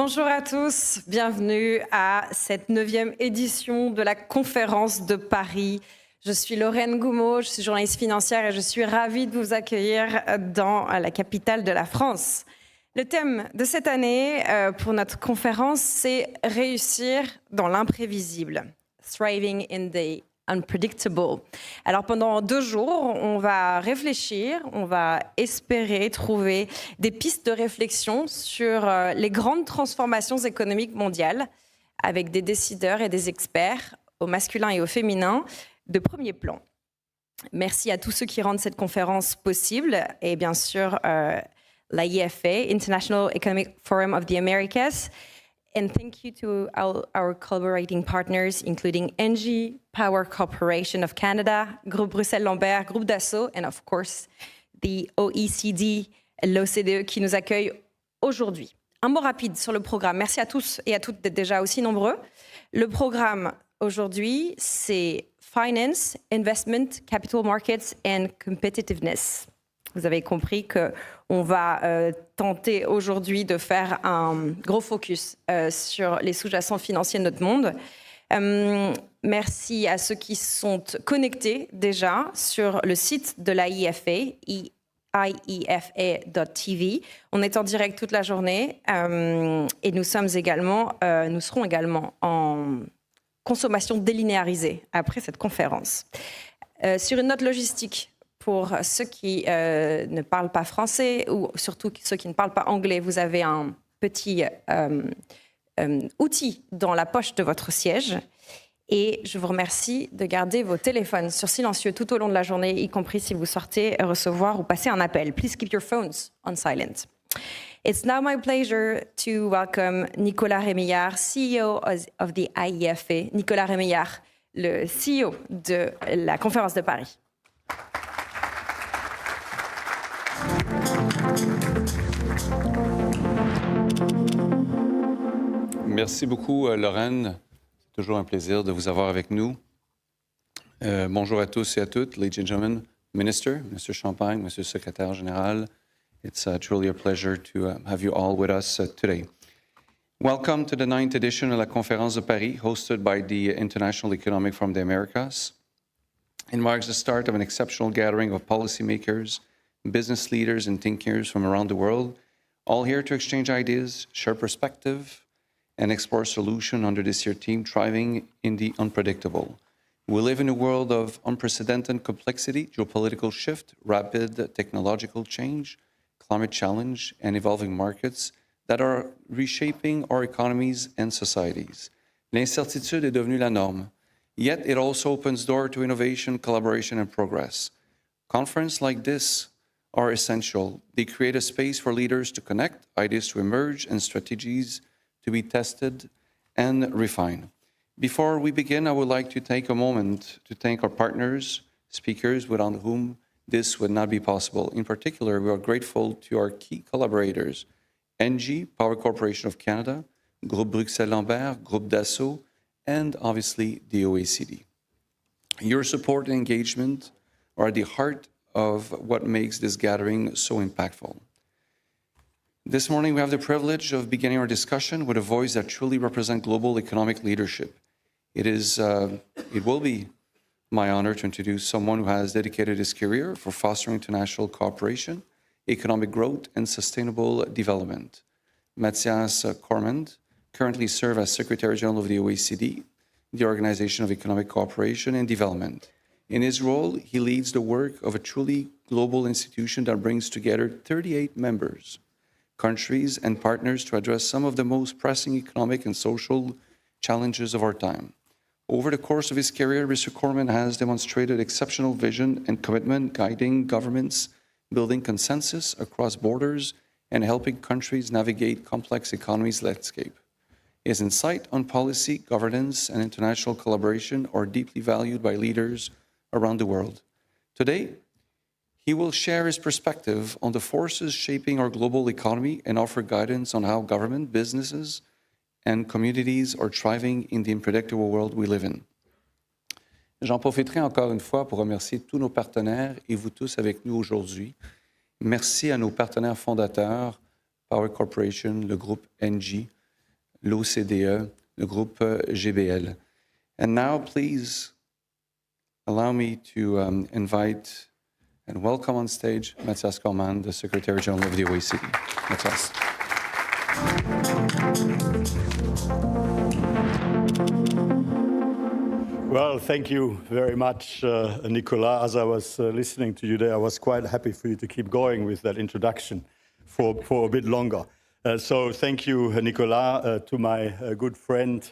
Bonjour à tous, bienvenue à cette 9e édition de la conférence de Paris. Je suis Lorraine Goumeau, je suis journaliste financière et je suis ravie de vous accueillir dans la capitale de la France. Le thème de cette année pour notre conférence, c'est « Réussir dans l'imprévisible »,« Thriving in the Unpredictable ». Alors pendant 2 jours, on va réfléchir, on va espérer trouver des pistes de réflexion sur les grandes transformations économiques mondiales avec des décideurs et des experts au masculin et au féminin de premier plan. Merci à tous ceux qui rendent cette conférence possible et bien sûr la IEFA, International Economic Forum of the Americas. And thank you to our collaborating partners, including Engie, Power Corporation of Canada, Groupe Bruxelles-Lambert, Groupe Dassault, and of course, the OECD, l'OCDE qui nous accueille aujourd'hui. Un mot rapide sur le programme. Merci à tous et à toutes d'être déjà aussi nombreux. Le programme aujourd'hui, c'est Finance, Investment, Capital Markets and Competitiveness. Vous avez compris qu'on va tenter aujourd'hui de faire un gros focus sur les sous-jacents financiers de notre monde. Merci à ceux qui sont connectés déjà sur le site de l'IEFA, IEFA.tv. On est en direct toute la journée et nous serons également en consommation délinéarisée après cette conférence. Sur une note logistique, pour ceux qui ne parlent pas français ou surtout ceux qui ne parlent pas anglais, vous avez un petit outil dans la poche de votre siège. Et je vous remercie de garder vos téléphones sur silencieux tout au long de la journée, y compris si vous sortez recevoir ou passer un appel. Please keep your phones on silent. It's now my pleasure to welcome Nicolas Rémillard, CEO of the IEFA. Nicolas Rémillard, le CEO de la conférence de Paris. Merci beaucoup, Lorraine. C'est toujours un plaisir de vous avoir avec nous. Bonjour à tous et à toutes, ladies and gentlemen, Minister Champagne, Monsieur le Secrétaire Général. It's truly a pleasure to have you all with us today. Welcome to the 9th edition of la Conférence de Paris, hosted by the International Economic Forum of the Americas. It marks the start of an exceptional gathering of policymakers, business leaders, and thinkers from around the world, all here to exchange ideas, share perspective, and explore solutions under this year's theme, Thriving in the Unpredictable. We live in a world of unprecedented complexity, geopolitical shift, rapid technological change, climate challenge, and evolving markets that are reshaping our economies and societies. L'incertitude est devenue la norme, yet it also opens doors to innovation, collaboration, and progress. Conferences like this are essential. They create a space for leaders to connect, ideas to emerge, and strategies to be tested and refined. Before we begin, I would like to take a moment to thank our partners, speakers without whom this would not be possible. In particular, we are grateful to our key collaborators, Engie, Power Corporation of Canada, Groupe Bruxelles-Lambert, Groupe Dassault, and obviously the OECD. Your support and engagement are at the heart of what makes this gathering so impactful. This morning, we have the privilege of beginning our discussion with a voice that truly represents global economic leadership. It will be my honor to introduce someone who has dedicated his career for fostering international cooperation, economic growth, and sustainable development. Mathias Cormann currently serves as Secretary General of the OECD, the Organization of Economic Cooperation and Development. In his role, he leads the work of a truly global institution that brings together 38 members, countries, and partners to address some of the most pressing economic and social challenges of our time. Over the course of his career, Mr. Cormann has demonstrated exceptional vision and commitment, guiding governments, building consensus across borders, and helping countries navigate complex economies landscape. His insight on policy, governance, and international collaboration are deeply valued by leaders around the world. Today, he will share his perspective on the forces shaping our global economy and offer guidance on how government, businesses, and communities are thriving in the unpredictable world we live in. J'en profiterai encore une fois pour remercier tous nos partenaires et vous tous avec nous aujourd'hui. Merci à nos partenaires fondateurs, Power Corporation, le groupe Engie, l'OCDE, le groupe GBL. And now, please allow me to invite and welcome on stage Mathias Cormann, the Secretary General of the OECD. Mathias. Well, thank you very much, Nicolas. As I was listening to you there, I was quite happy for you to keep going with that introduction for a bit longer. So thank you, Nicolas, to my good friend,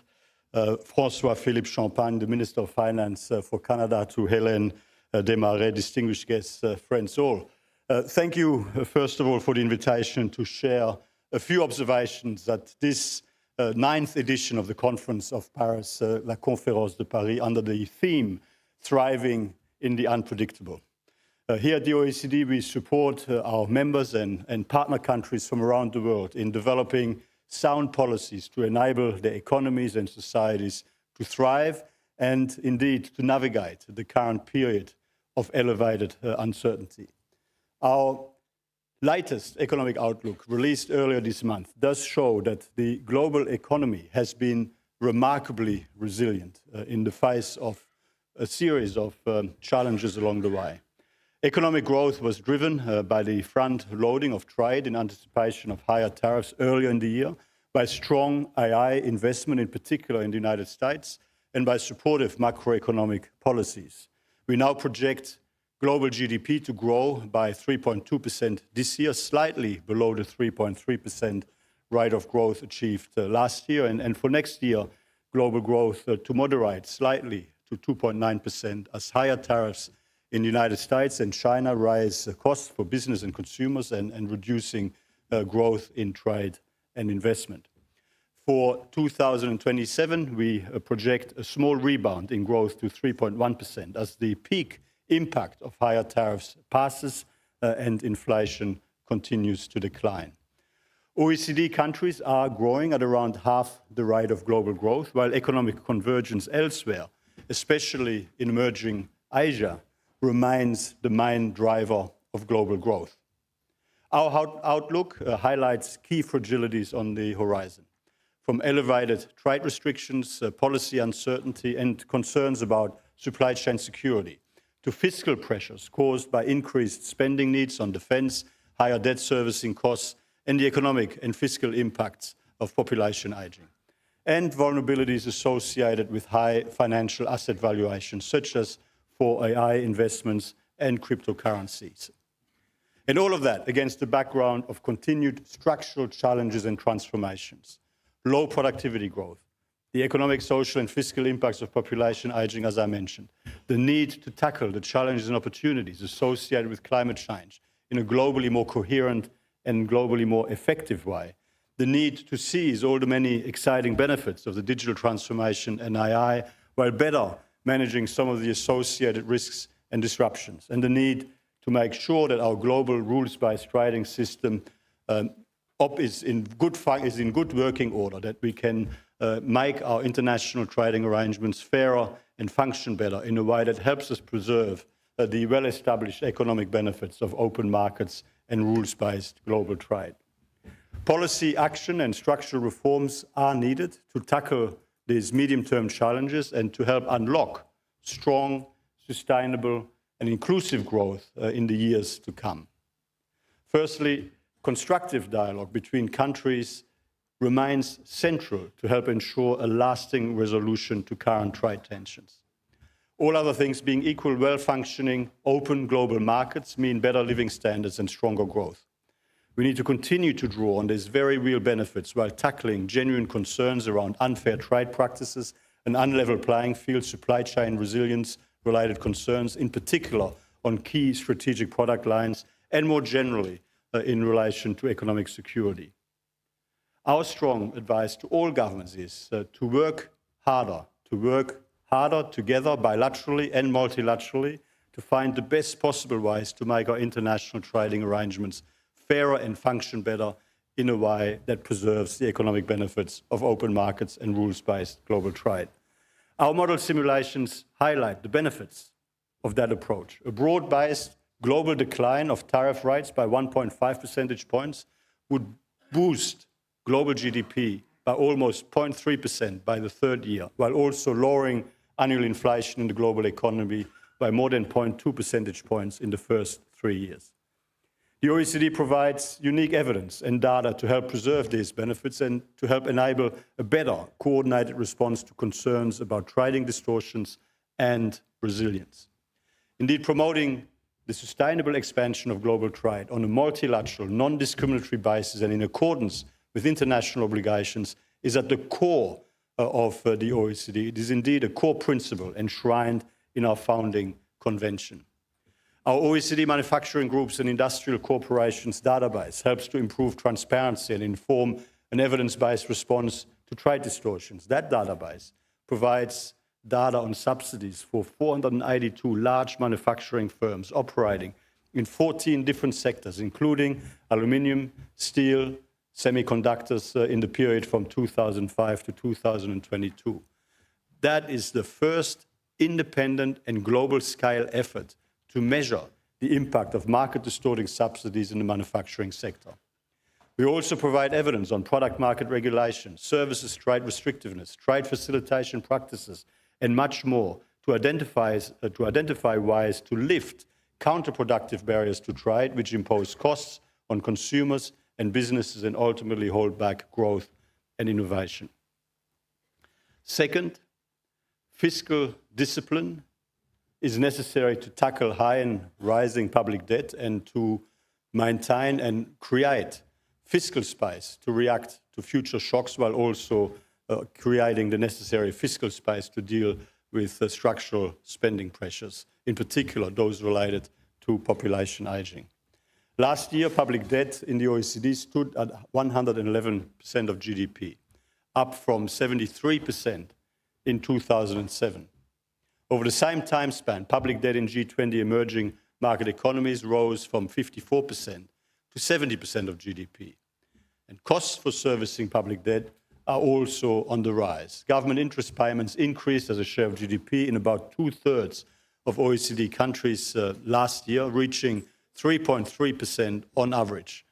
François-Philippe Champagne, the Minister of Finance for Canada, to Hélène, Desmarais, distinguished guests, friends all. Thank you, first of all, for the invitation to share a few observations at this 9th edition of the Conference of Paris, La Conférence de Paris, under the theme, Thriving in the Unpredictable. Here at the OECD, we support our members and partner countries from around the world in developing sound policies to enable their economies and societies to thrive and indeed to navigate the current period of elevated uncertainty. Our latest economic outlook, released earlier this month, does show that the global economy has been remarkably resilient in the face of a series of challenges along the way. Economic growth was driven by the front-loading of trade in anticipation of higher tariffs earlier in the year, by strong AI investment, in particular in the United States, and by supportive macroeconomic policies. We now project global GDP to grow by 3.2% this year, slightly below the 3.3% rate of growth achieved last year. And for next year, global growth to moderate slightly to 2.9% as higher tariffs in the United States and China raise costs for business and consumers and reducing growth in trade and investment. For 2027, we project a small rebound in growth to 3.1% as the peak impact of higher tariffs passes and inflation continues to decline. OECD countries are growing at around half the rate of global growth, while economic convergence elsewhere, especially in emerging Asia, remains the main driver of global growth. Our outlook highlights key fragilities on the horizon, from elevated trade restrictions, policy uncertainty, and concerns about supply chain security, to fiscal pressures caused by increased spending needs on defense, higher debt servicing costs, and the economic and fiscal impacts of population aging, and vulnerabilities associated with high financial asset valuations, such as for AI investments and cryptocurrencies. And all of that against the background of continued structural challenges and transformations, low productivity growth, the economic, social, and fiscal impacts of population aging, as I mentioned, the need to tackle the challenges and opportunities associated with climate change in a globally more coherent and globally more effective way, the need to seize all the many exciting benefits of the digital transformation and AI while better managing some of the associated risks and disruptions, and the need to make sure that our global rules-based trading system is in good working order, that we can make our international trading arrangements fairer and function better in a way that helps us preserve the well-established economic benefits of open markets and rules-based global trade. Policy action and structural reforms are needed to tackle these medium-term challenges and to help unlock strong, sustainable, and inclusive growth in the years to come. Firstly, constructive dialogue between countries remains central to help ensure a lasting resolution to current trade tensions. All other things being equal, well-functioning, open global markets mean better living standards and stronger growth. We need to continue to draw on these very real benefits while tackling genuine concerns around unfair trade practices, an unlevel playing field, supply chain resilience-related concerns, in particular on key strategic product lines, and more generally in relation to economic security. Our strong advice to all governments is to work harder together bilaterally and multilaterally to find the best possible ways to make our international trading arrangements fairer and function better in a way that preserves the economic benefits of open markets and rules-based global trade. Our model simulations highlight the benefits of that approach. A broad-based global decline of tariff rates by 1.5 percentage points would boost global GDP by almost 0.3% by the third year, while also lowering annual inflation in the global economy by more than 0.2 percentage points in the first 3 years. The OECD provides unique evidence and data to help preserve these benefits and to help enable a better coordinated response to concerns about trading distortions and resilience. Indeed, promoting the sustainable expansion of global trade on a multilateral, non-discriminatory basis and in accordance with international obligations is at the core of the OECD. It is indeed a core principle enshrined in our founding convention. Our OECD manufacturing groups and industrial corporations database helps to improve transparency and inform an evidence-based response to trade distortions. That database provides data on subsidies for 482 large manufacturing firms operating in 14 different sectors, including aluminium, steel, semiconductors in the period from 2005 to 2022. That is the first independent and global-scale effort to measure the impact of market-distorting subsidies in the manufacturing sector. We also provide evidence on product market regulation, services trade restrictiveness, trade facilitation practices, and much more to identify ways to lift counterproductive barriers to trade, which impose costs on consumers and businesses and ultimately hold back growth and innovation. Second, fiscal discipline is necessary to tackle high and rising public debt and to maintain and create fiscal space to react to future shocks while also creating the necessary fiscal space to deal with structural spending pressures, in particular those related to population aging. Last year, public debt in the OECD stood at 111% of GDP, up from 73% in 2007. Over the same time span, public debt in G20 emerging market economies rose from 54% to 70% of GDP. And costs for servicing public debt are also on the rise. Government interest payments increased as a share of GDP in about 2/3 of OECD countries last year, reaching 3.3% on average.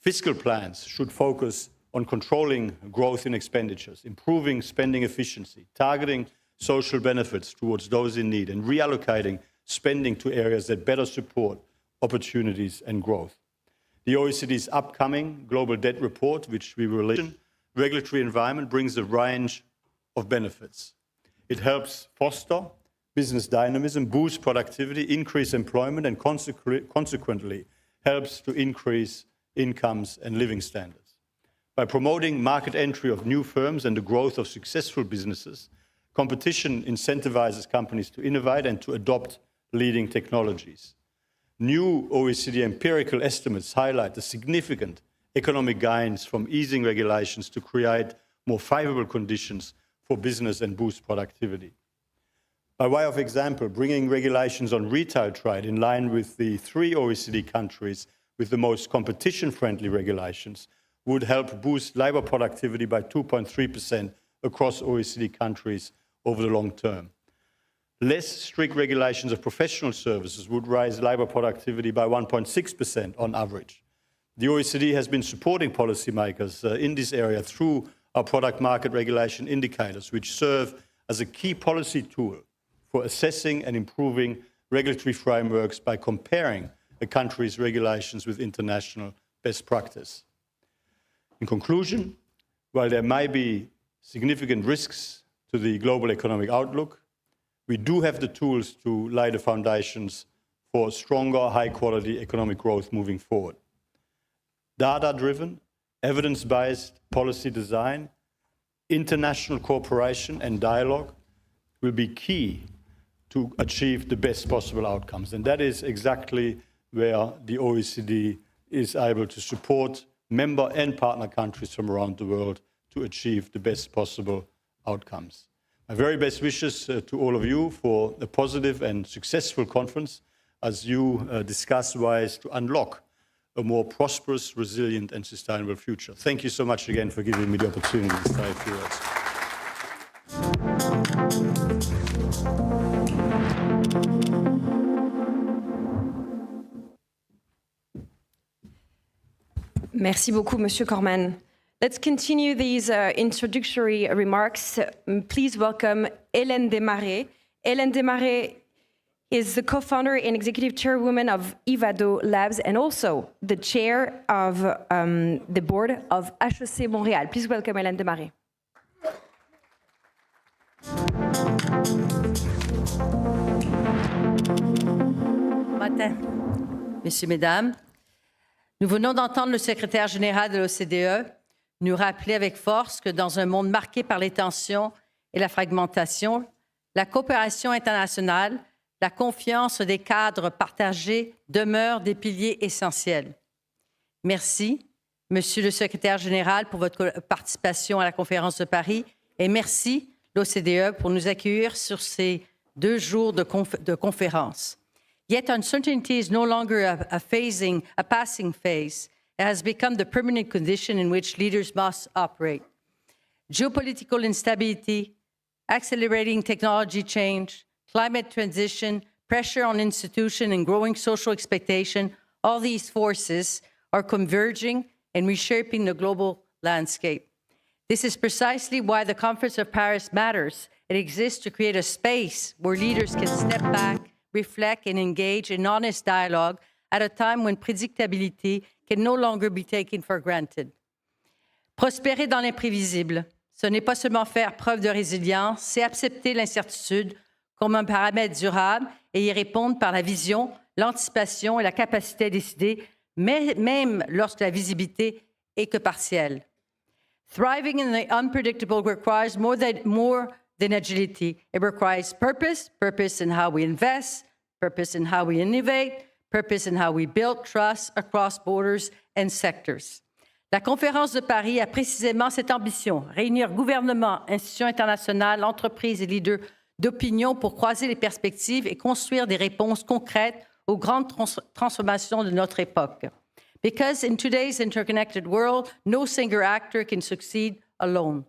Fiscal plans should focus on controlling growth in expenditures, improving spending efficiency, targeting social benefits towards those in need, and reallocating spending to areas that better support opportunities and growth. The OECD's upcoming global debt report, which we will release, regulatory environment brings a range of benefits. It helps foster business dynamism, boost productivity, increase employment, and consequently helps to increase incomes and living standards. By promoting market entry of new firms and the growth of successful businesses, competition incentivizes companies to innovate and to adopt leading technologies. New OECD empirical estimates highlight the significant economic gains from easing regulations to create more favorable conditions for business and boost productivity. By way of example, bringing regulations on retail trade in line with the 3 OECD countries with the most competition-friendly regulations would help boost labor productivity by 2.3% across OECD countries over the long term. Less strict regulations of professional services would raise labor productivity by 1.6% on average. The OECD has been supporting policymakers in this area through our product market regulation indicators, which serve as a key policy tool for assessing and improving regulatory frameworks by comparing a country's regulations with international best practice. In conclusion, while there may be significant risks to the global economic outlook, we do have the tools to lay the foundations for stronger, high-quality economic growth moving forward. Data-driven, evidence-based policy design, international cooperation and dialogue will be key to achieve the best possible outcomes. And that is exactly where the OECD is able to support member and partner countries from around the world to achieve the best possible outcomes. My very best wishes to all of you for a positive and successful conference as you discuss ways to unlock a more prosperous, resilient and sustainable future. Thank you so much again for giving me the opportunity to say a few words. Merci beaucoup, Monsieur Cormann. Let's continue these introductory remarks. Please welcome Hélène Desmarais. Hélène Desmarais is the co-founder and executive chairwoman of Ivado Labs and also the chair of the board of HEC Montréal. Please welcome Hélène Desmarais. Matin, Messieurs, Mesdames, nous venons d'entendre le secrétaire général de l'OCDE nous rappeler avec force que dans un monde marqué par les tensions et la fragmentation, la coopération internationale, la confiance des cadres partagés demeurent des piliers essentiels. Merci, Monsieur le secrétaire général, pour votre participation à la conférence de Paris et merci l'OCDE pour nous accueillir sur ces 2 jours de conférence. Yet uncertainty is no longer a passing phase. It has become the permanent condition in which leaders must operate. Geopolitical instability, accelerating technology change, climate transition, pressure on institutions, and growing social expectation, all these forces are converging and reshaping the global landscape. This is precisely why the Conference of Paris matters. It exists to create a space where leaders can step back, reflect, and engage in honest dialogue at a time when predictability can no longer be taken for granted. Prospérer dans l'imprévisible, ce n'est pas seulement faire preuve de résilience, c'est accepter l'incertitude comme un paramètre durable et y répondre par la vision, l'anticipation et la capacité à décider, même lorsque la visibilité est que partielle. Thriving in the unpredictable requires more than agility. It requires purpose in how we invest, purpose in how we innovate, purpose in how we build trust across borders and sectors. La conférence de Paris a précisément cette ambition, réunir gouvernements, institutions internationales, entreprises et leaders d'opinion pour croiser les perspectives et construire des réponses concrètes aux grandes transformations de notre époque. Because in today's interconnected world, no single actor can succeed alone.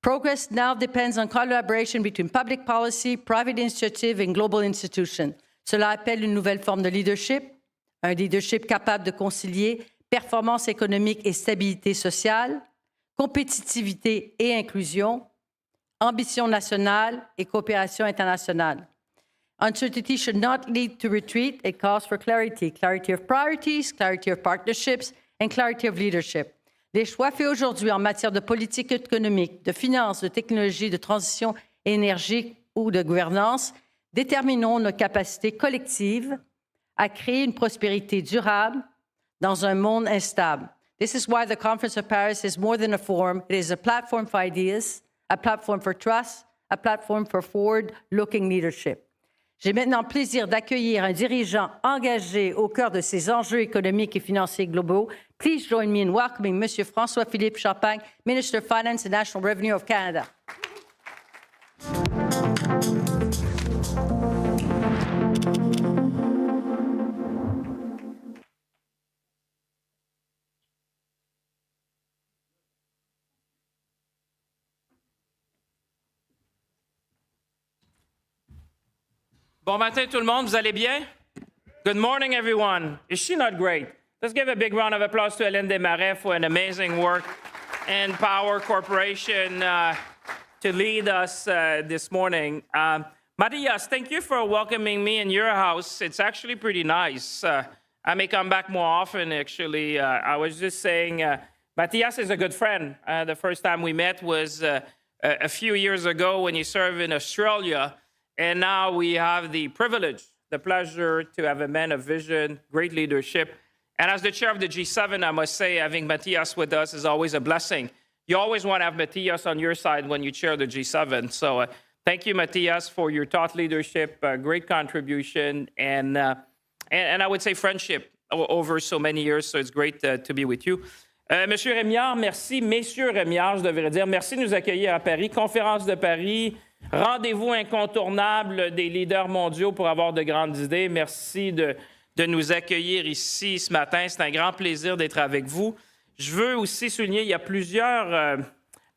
Progress now depends on collaboration between public policy, private initiative, and global institutions. Cela appelle une nouvelle forme de leadership, un leadership capable de concilier performance économique et stabilité sociale, compétitivité et inclusion, ambition nationale et coopération internationale. Uncertainty should not lead to retreat. It calls for clarity. Clarity of priorities, clarity of partnerships, and clarity of leadership. Les choix faits aujourd'hui en matière de politique économique, de finances, de technologie, de transition énergique ou de gouvernance détermineront nos capacités collectives à créer une prospérité durable dans un monde instable. This is why the Conference of Paris is more than a forum. It is a platform for ideas, a platform for trust, a platform for forward-looking leadership. J'ai maintenant le plaisir d'accueillir un dirigeant engagé au cœur de ces enjeux économiques et financiers globaux. Please join me in welcoming Monsieur François-Philippe Champagne, Minister of Finance and National Revenue of Canada. Bon matin tout le monde, vous allez bien? Good morning everyone. Is she not great? Let's give a big round of applause to Hélène Desmarais for an amazing work and Power Corporation to lead us this morning. Mathias, thank you for welcoming me in your house. It's actually pretty nice. I may come back more often actually. I was just saying, Mathias is a good friend. The first time we met was a few years ago when he served in Australia. And now we have the privilege, the pleasure to have a man of vision, great leadership. And as the chair of the G7, I must say, having Mathias with us is always a blessing. You always want to have Mathias on your side when you chair the G7. So thank you, Mathias, for your thought leadership, great contribution, and I would say friendship over so many years. So it's great to be with you. Monsieur Rémillard, merci. Messieurs Rémillard, je devrais dire, merci de nous accueillir à Paris. Conférence de Paris. Rendez-vous incontournable des leaders mondiaux pour avoir de grandes idées. Merci de nous accueillir ici ce matin. C'est un grand plaisir d'être avec vous. Je veux aussi souligner, il y a plusieurs...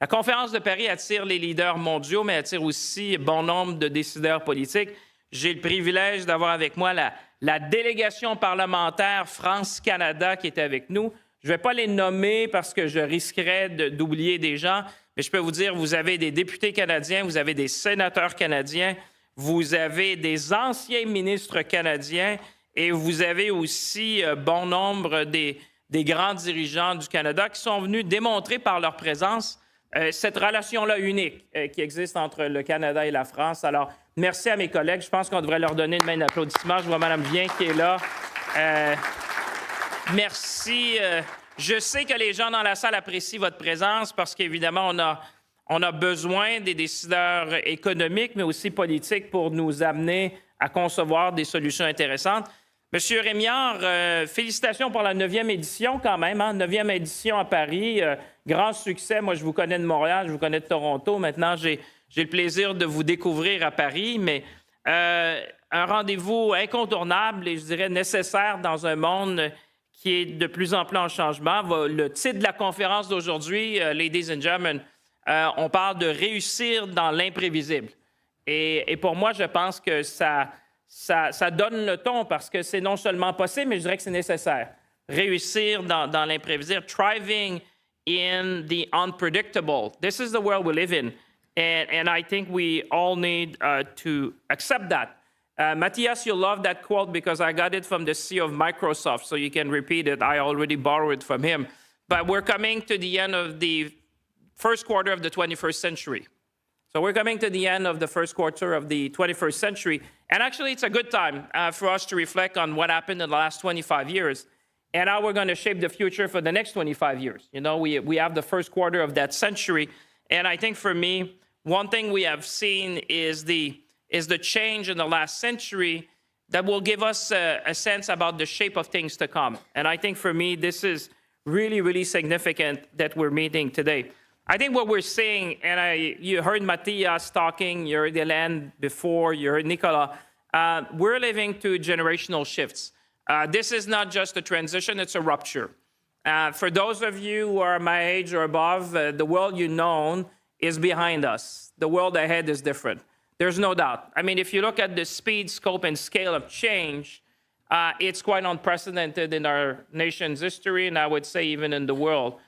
la conférence de Paris attire les leaders mondiaux, mais attire aussi bon nombre de décideurs politiques. J'ai le privilège d'avoir avec moi la délégation parlementaire France-Canada qui est avec nous. Je ne vais pas les nommer parce que je risquerais d'oublier des gens, mais je peux vous dire, vous avez des députés canadiens, vous avez des sénateurs canadiens, vous avez des anciens ministres canadiens et vous avez aussi bon nombre des grands dirigeants du Canada qui sont venus démontrer par leur présence cette relation-là unique qui existe entre le Canada et la France. Alors, merci à mes collègues. Je pense qu'on devrait leur donner une main d'applaudissement. Je vois Mme Vien qui est là. Merci. Je sais que les gens dans la salle apprécient votre présence parce qu'évidemment, on a besoin des décideurs économiques, mais aussi politiques pour nous amener à concevoir des solutions intéressantes. Monsieur Rémillard, félicitations pour la 9e édition quand même, hein? 9e édition à Paris. Grand succès. Moi, je vous connais de Montréal, je vous connais de Toronto. Maintenant, j'ai le plaisir de vous découvrir à Paris, mais un rendez-vous incontournable et je dirais nécessaire dans un monde qui est de plus en plus en changement. Le titre de la conférence d'aujourd'hui, Ladies and Gentlemen, on parle de réussir dans l'imprévisible. Et pour moi, je pense que ça donne le ton parce que c'est non seulement possible, mais je dirais que c'est nécessaire. Réussir dans l'imprévisible, thriving in the unpredictable. This is the world we live in. And I think we all need to accept that. Mathias, you'll love that quote because I got it from the CEO of Microsoft, so you can repeat it. I already borrowed it from him. But we're coming to the end of the first quarter of the 21st century. So we're coming to the end of the first quarter of the 21st century. And actually, it's a good time for us to reflect on what happened in the last 25 years and how we're going to shape the future for the next 25 years. You know, we have the first quarter of that century. And I think for me, one thing we have seen is the change in the last century that will give us a sense about the shape of things to come. And I think for me, this is really, really significant that we're meeting today. I think what we're seeing, and you heard Mathias talking, you heard Hélène before, you heard Nicolas, we're living through generational shifts. This is not just a transition, it's a rupture. For those of you who are my age or above, the world you've known is behind us. The world ahead is different. There's no doubt. I mean, if you look at the speed, scope, and scale of change, it's quite unprecedented in our nation's history, and I would say even in the world.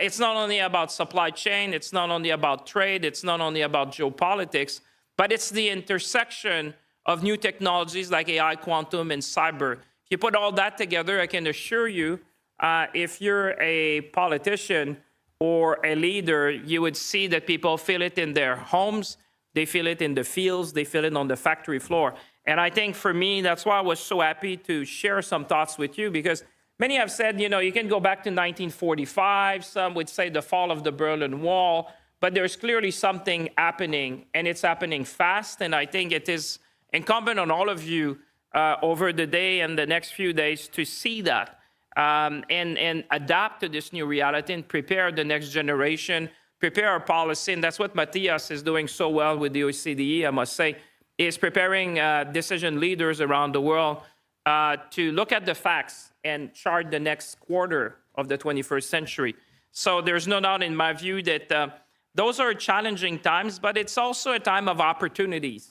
It's not only about supply chain, it's not only about trade, it's not only about geopolitics, but it's the intersection of new technologies like AI, quantum, and cyber. If you put all that together, I can assure you, if you're a politician or a leader, you would see that people feel it in their homes, they feel it in the fields, they feel it on the factory floor. And I think for me, that's why I was so happy to share some thoughts with you, because many have said, you know, you can go back to 1945. Some would say the fall of the Berlin Wall. But there's clearly something happening, and it's happening fast. And I think it is incumbent on all of you over the day and the next few days to see that and adapt to this new reality and prepare the next generation, prepare our policy. And that's what Mathias is doing so well with the OECD, I must say, is preparing decision leaders around the world to look at the facts and chart the next quarter of the 21st century. So there's no doubt in my view that those are challenging times, but it's also a time of opportunities.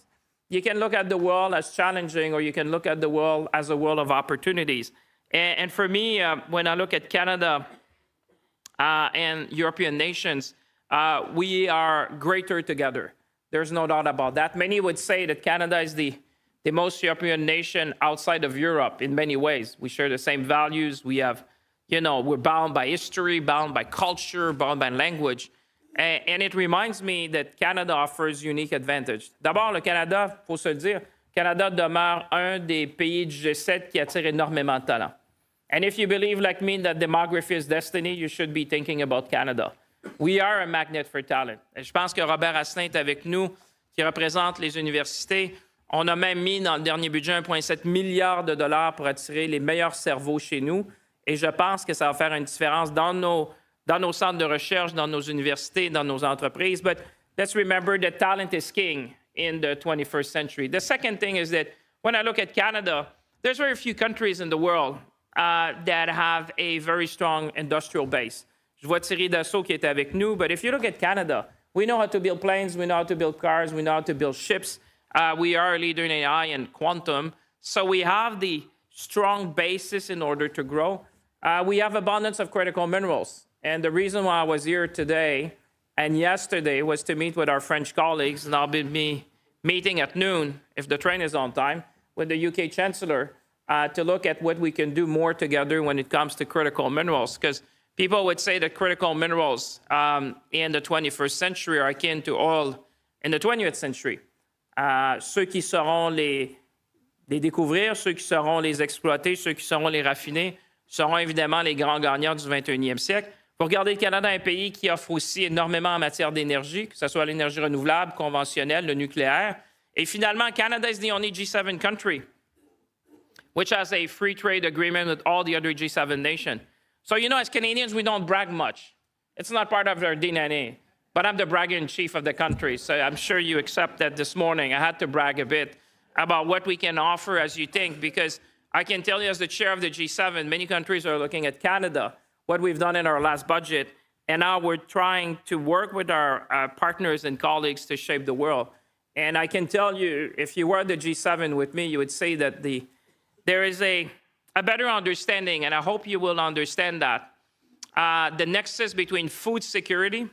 You can look at the world as challenging, or you can look at the world as a world of opportunities. And for me, when I look at Canada and European nations, we are greater together. There's no doubt about that. Many would say that Canada is the most European nation outside of Europe in many ways. We share the same values. We have, you know, we're bound by history, bound by culture, bound by language. And it reminds me that Canada offers unique advantage. D'abord, le Canada, il faut se le dire, Canada demeure un des pays du G7 qui attire énormément de talent. And if you believe, like me, that demography is destiny, you should be thinking about Canada. We are a magnet for talent. Et je pense que Robert Asselin est avec nous, qui représente les universités. On a même mis dans le dernier budget 1,7 milliard de dollars pour attirer les meilleurs cerveaux chez nous. Et je pense que ça va faire une différence dans nos centres de recherche, dans nos universités, dans nos entreprises. But let's remember that talent is king in the 21st century. The second thing is that when I look at Canada, there's very few countries in the world that have a very strong industrial base. Je vois Thierry Dassault qui est avec nous, but if you look at Canada, we know how to build planes, we know how to build cars, we know how to build ships. We are a leader in AI and quantum. So we have the strong basis in order to grow. we have abundance of critical minerals. And the reason why I was here today and yesterday was to meet with our French colleagues, and I'll be meeting at noon, if the train is on time, with the UK Chancellor to look at what we can do more together when it comes to critical minerals. Because people would say that critical minerals in the 21st century are akin to oil in the 20th century. Ceux qui sauront les découvrir, ceux qui sauront les exploiter, ceux qui sauront les raffiner, seront évidemment les grands gagnants du 21e siècle. Vous regardez le Canada, un pays qui offre aussi énormément en matière d'énergie, que ce soit l'énergie renouvelable, conventionnelle, le nucléaire. Et finalement, Canada is the only G7 country which has a free trade agreement with all the other G7 nations. So, you know, as Canadians, we don't brag much. It's not part of our DNA. But I'm the bragger-in-chief of the country, so I'm sure you accept that this morning. I had to brag a bit about what we can offer as you think, because I can tell you as the chair of the G7, many countries are looking at Canada, what we've done in our last budget, and now we're trying to work with our partners and colleagues to shape the world. And I can tell you, if you were at the G7 with me, you would say that there is a better understanding, and I hope you will understand that, the nexus between food security,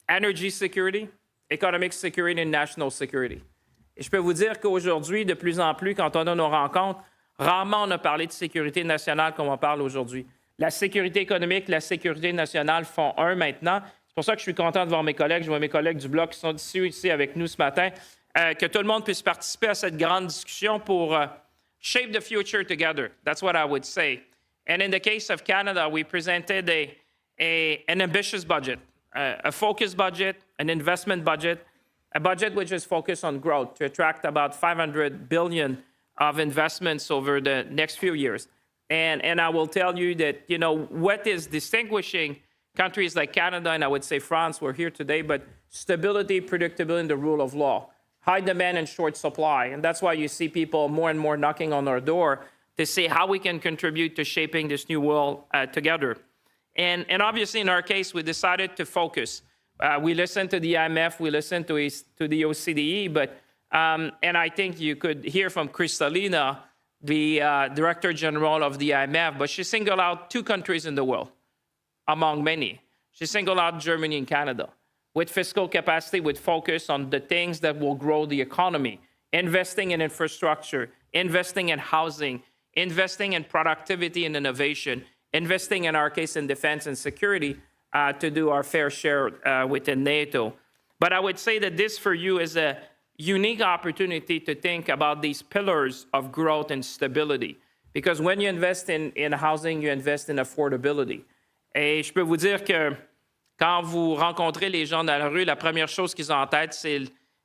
energy security, economic security, and national security. Et je peux vous dire qu'aujourd'hui, de plus en plus, quand on a nos rencontres, rarement on a parlé de sécurité nationale comme on parle aujourd'hui. La sécurité économique, la sécurité nationale font un maintenant. C'est pour ça que je suis content de voir mes collègues. Je vois mes collègues du Bloc qui sont ici avec nous ce matin. Que tout le monde puisse participer à cette grande discussion pour shape the future together. That's what I would say. And in the case of Canada, we presented an ambitious budget. A focused budget, an investment budget, a budget which is focused on growth to attract about $500 billion of investments over the next few years. And I will tell you that, you know, what is distinguishing countries like Canada, and I would say France, we're here today, but stability, predictability, and the rule of law. High demand and short supply. And that's why you see people more and more knocking on our door to see how we can contribute to shaping this new world together. And obviously, in our case, we decided to focus. We listened to the IMF, we listened to the OECD, but and I think you could hear from Kristalina, the Director General of the IMF, but she singled out two countries in the world, among many. She singled out Germany and Canada, with fiscal capacity, with focus on the things that will grow the economy, investing in infrastructure, investing in housing, investing in productivity and innovation, investing, in our case, in defense and security to do our fair share within NATO. But I would say that this for you is a unique opportunity to think about these pillars of growth and stability. Because when you invest in housing, you invest in affordability. Et je peux vous dire que quand vous rencontrez les gens dans la rue, la première chose qu'ils ont en tête, c'est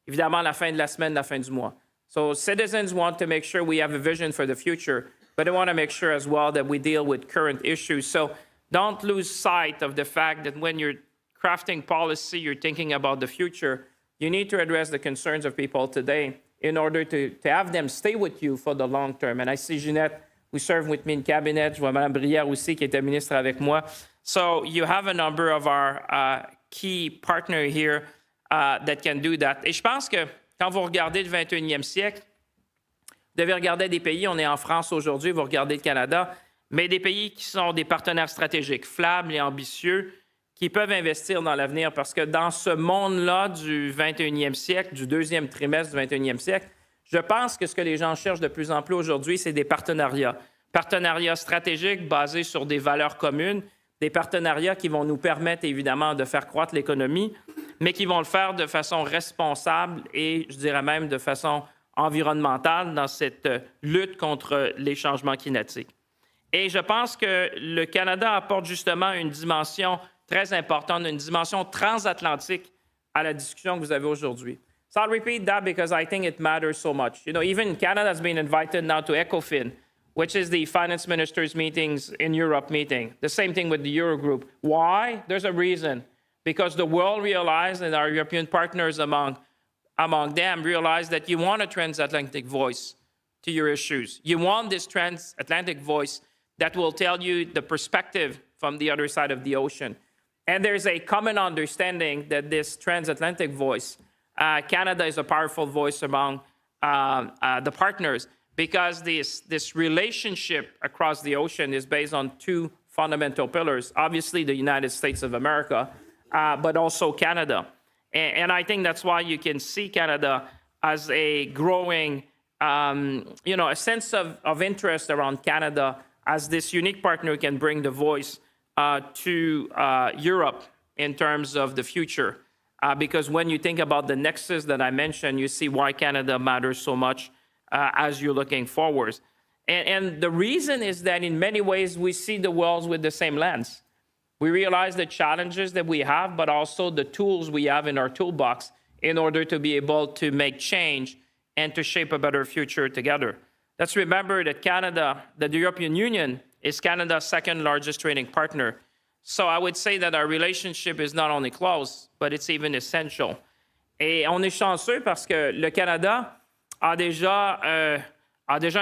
évidemment la fin de la semaine, la fin du mois. So citizens want to make sure we have a vision for the future, but they want to make sure as well that we deal with current issues. So don't lose sight of the fact that when you're crafting policy, you're thinking about the future, you need to address the concerns of people today in order to have them stay with you for the long term. And I see Ginette, who served with me in cabinet. Je vois Mme Brière aussi, qui était ministre avec moi. So you have a number of our key partners here that can do that. Et je pense que quand vous regardez le 21e siècle, vous devez regarder des pays, on est en France aujourd'hui, vous regardez le Canada, mais des pays qui sont des partenaires stratégiques, fiables et ambitieux, qui peuvent investir dans l'avenir. Parce que dans ce monde-là du 21e siècle, du deuxième trimestre du 21e siècle, je pense que ce que les gens cherchent de plus en plus aujourd'hui, c'est des partenariats. Partenariats stratégiques basés sur des valeurs communes, des partenariats qui vont nous permettre évidemment de faire croître l'économie, mais qui vont le faire de façon responsable et, je dirais même, de façon environnementale dans cette lutte contre les changements climatiques. Et je pense que le Canada apporte justement une dimension très importante, une dimension transatlantique à la discussion que vous avez aujourd'hui. So I'll repeat that because I think it matters so much. You know, even Canada has been invited now to ECOFIN, which is the finance ministers' meetings in Europe meeting. The same thing with the Eurogroup. Why? There's a reason. Because the world realized, and our European partners among them realized that you want a transatlantic voice to your issues. You want this transatlantic voice that will tell you the perspective from the other side of the ocean. And there's a common understanding that this transatlantic voice, Canada is a powerful voice among the partners, because this relationship across the ocean is based on two fundamental pillars. Obviously, the United States of America, but also Canada. And I think that's why you can see Canada as a growing, a sense of interest around Canada as this unique partner who can bring the voice to Europe in terms of the future. Because when you think about the nexus that I mentioned, you see why Canada matters so much as you're looking forward. And the reason is that in many ways, we see the world with the same lens. We realize the challenges that we have, but also the tools we have in our toolbox in order to be able to make change and to shape a better future together. Let's remember that the European Union is Canada's second largest trading partner. So I would say that our relationship is not only close, but it's even essential. Et on est chanceux parce que le Canada a déjà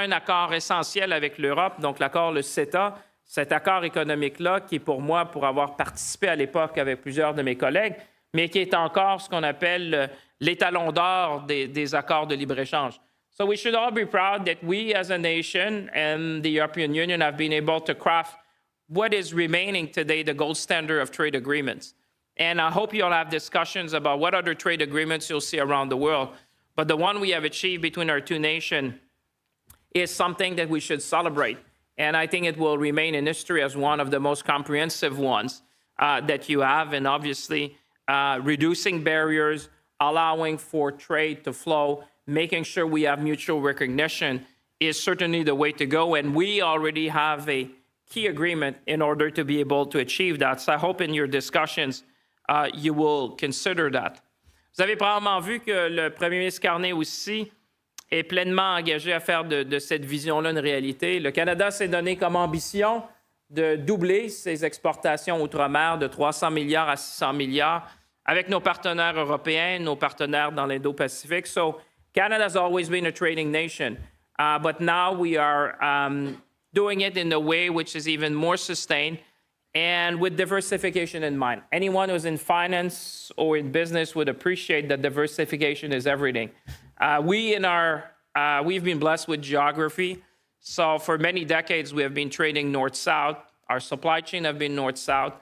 un accord essentiel avec l'Europe, donc l'accord, le CETA, cet accord économique-là qui, pour moi, pour avoir participé à l'époque avec plusieurs de mes collègues, mais qui est encore ce qu'on appelle l'étalon d'or des accords de libre-échange. So we should all be proud that we as a nation and the European Union have been able to craft what is remaining today the gold standard of trade agreements. And I hope you'll have discussions about what other trade agreements you'll see around the world. But the one we have achieved between our two nations is something that we should celebrate. And I think it will remain in history as one of the most comprehensive ones that you have. And obviously, reducing barriers, allowing for trade to flow, making sure we have mutual recognition is certainly the way to go. And we already have a key agreement in order to be able to achieve that. So I hope in your discussions, you will consider that. Vous avez probablement vu que le premier ministre Carney aussi est pleinement engagé à faire de cette vision-là une réalité. Le Canada s'est donné comme ambition de doubler ses exportations outre-mer de 300 milliards à 600 milliards avec nos partenaires européens, nos partenaires dans l'Indo-Pacifique. So Canada has always been a trading nation, but now we are doing it in a way which is even more sustained and with diversification in mind. Anyone who's in finance or in business would appreciate that diversification is everything. We've been blessed with geography. So for many decades, we have been trading north-south. Our supply chain have been north-south.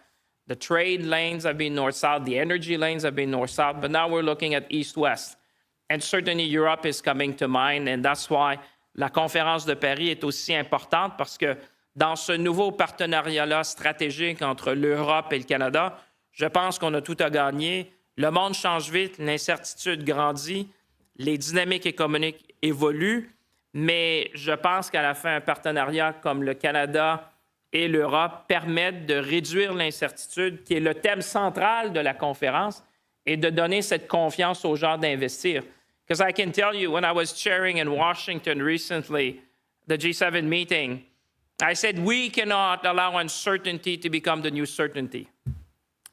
The trade lanes have been north-south. The energy lanes have been north-south. But now we're looking at east-west. And certainly Europe is coming to mind. And that's why la conférence de Paris est aussi importante parce que dans ce nouveau partenariat-là stratégique entre l'Europe et le Canada, je pense qu'on a tout à gagner. Le monde change vite, l'incertitude grandit, les dynamiques économiques évoluent, mais je pense qu'à la fin, un partenariat comme le Canada et l'Europe permettent de réduire l'incertitude, qui est le thème central de la conférence, et de donner cette confiance aux gens d'investir. Because I can tell you, when I was chairing in Washington recently, the G7 meeting, I said, we cannot allow uncertainty to become the new certainty.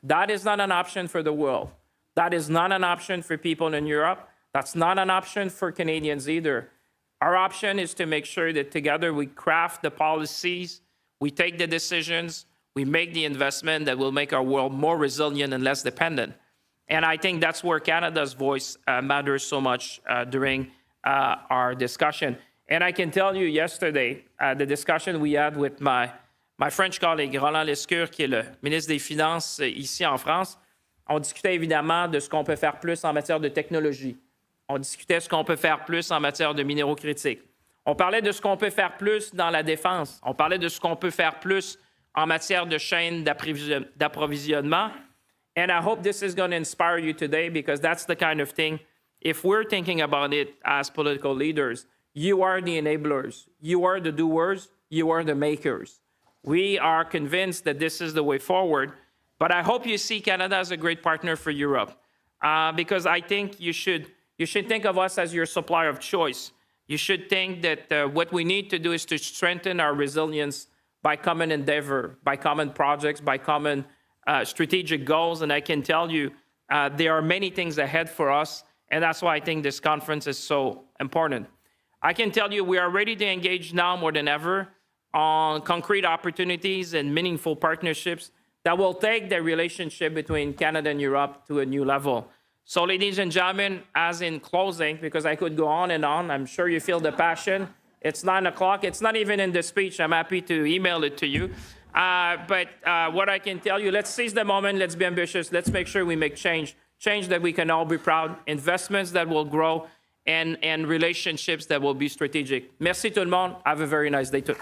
That is not an option for the world. That is not an option for people in Europe. That's not an option for Canadians either. Our option is to make sure that together we craft the policies, we take the decisions, we make the investment that will make our world more resilient and less dependent. And I think that's where Canada's voice matters so much during our discussion. And I can tell you yesterday, the discussion we had with my French colleague, Roland Lescure, qui est le ministre des Finances ici en France, on discutait évidemment de ce qu'on peut faire plus en matière de technologie. On discutait de ce qu'on peut faire plus en matière de minéraux critiques. On parlait de ce qu'on peut faire plus dans la défense. On parlait de ce qu'on peut faire plus en matière de chaîne d'approvisionnement. And I hope this is going to inspire you today because that's the kind of thing, if we're thinking about it as political leaders, you are the enablers, you are the doers, you are the makers. We are convinced that this is the way forward, but I hope you see Canada as a great partner for Europe because I think you should think of us as your supplier of choice. You should think that what we need to do is to strengthen our resilience by common endeavor, by common projects, by common strategic goals. And I can tell you there are many things ahead for us, and that's why I think this conference is so important. I can tell you we are ready to engage now more than ever on concrete opportunities and meaningful partnerships that will take the relationship between Canada and Europe to a new level. So, ladies and gentlemen, as in closing, because I could go on and on, I'm sure you feel the passion. It's 9 o'clock. It's not even in the speech. I'm happy to email it to you. But what I can tell you, let's seize the moment. Let's be ambitious. Let's make sure we make change that we can all be proud, investments that will grow, and relationships that will be strategic. Merci tout le monde. Have a very nice day too.